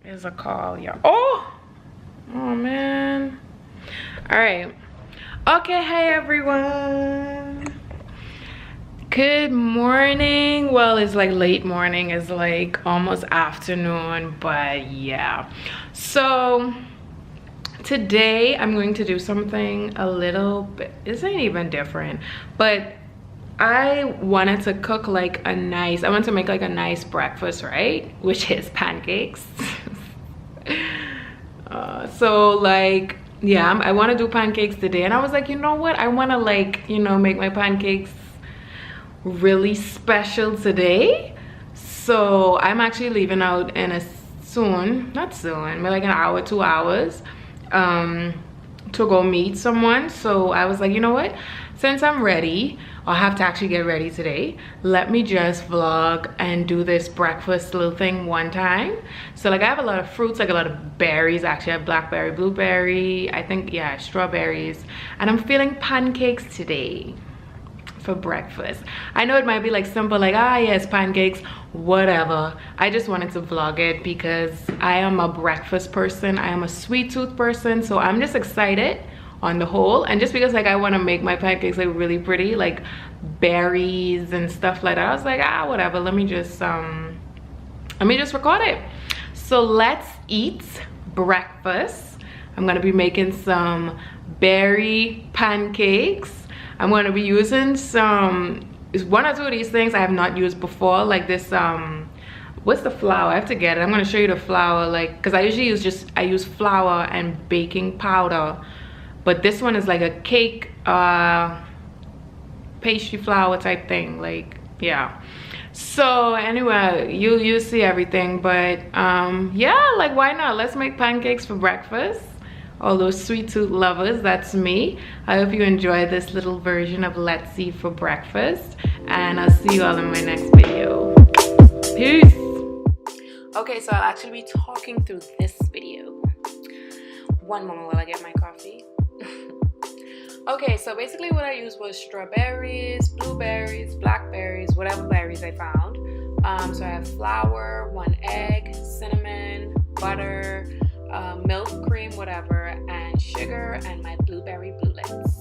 Is a call, yeah. Oh man. All right. Okay, hey everyone. Good morning. Well, it's like late morning. It's like almost afternoon, but yeah. So today I'm going to do something a little bit, it ain't even different, but I wanted to cook like a nice, I want to make like a nice breakfast, right? Which is pancakes. So like, yeah, I want to do pancakes today. And I was like, you know what? I want to like, you know, make my pancakes really special today. So I'm actually leaving out in a soon, not soon, but like an hour, 2 hours, to go meet someone. So I was like, you know what? Since I'm ready, I'll have to actually get ready today. Let me just vlog and do this breakfast little thing one time. So like I have a lot of fruits, like a lot of berries. Actually I have blackberry, blueberry, I think, yeah, strawberries. And I'm feeling pancakes today for breakfast. I know it might be like simple, like, ah yes, pancakes, whatever. I just wanted to vlog it because I am a breakfast person. I am a sweet tooth person. So I'm just excited on the whole, and just because like I want to make my pancakes like really pretty, like berries and stuff like that, I was like, ah, whatever, let me just record it. So let's eat breakfast. I'm gonna be making some berry pancakes. I'm gonna be using one or two of these things I have not used before, like this what's the flour? I have to get it. I'm gonna show you the flour, like, because I usually use flour and baking powder. But this one is like a cake pastry flour type thing, like, yeah. So anyway, you see everything, but yeah, like why not? Let's make pancakes for breakfast. All those sweet tooth lovers, that's me. I hope you enjoy this little version of Let's Eat for Breakfast, and I'll see you all in my next video. Peace. Okay, so I'll actually be talking through this video. One moment while I get my coffee. Okay, so basically what I used was strawberries, blueberries, blackberries, whatever berries I found. So I have flour, 1 egg, cinnamon, butter, milk, cream, whatever, and sugar, and my blueberry bluelets.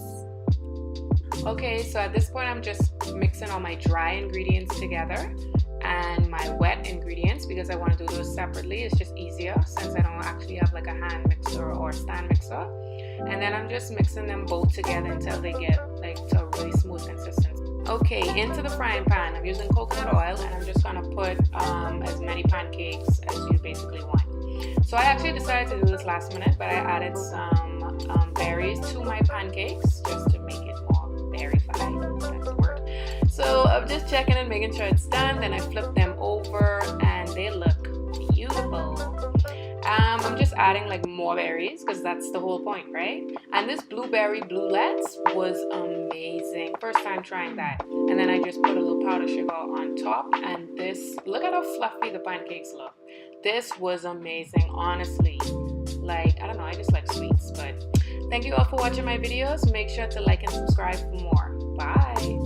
Okay, so at this point I'm just mixing all my dry ingredients together and my wet ingredients because I want to do those separately. It's just easier since I don't actually have like a hand mixer or stand mixer. And then I'm just mixing them both together until they get like to a really smooth consistency. Okay, into the frying pan, I'm using coconut oil, and I'm just gonna put as many pancakes as you basically want. So I actually decided to do this last minute, but I added some berries to my pancakes just to make it more berry-fied. That's the word. So I'm just checking and making sure it's done. Then I flip them over, and they look beautiful. I'm just adding like more berries because that's the whole point, right? And this blueberry bluelets was amazing. First time trying that. And then I just put a little powdered sugar on top, and this, look at how fluffy the pancakes look. This was amazing, honestly. Like, I don't know, I just like sweets. But thank you all for watching my videos. Make sure to like and subscribe for more. Bye.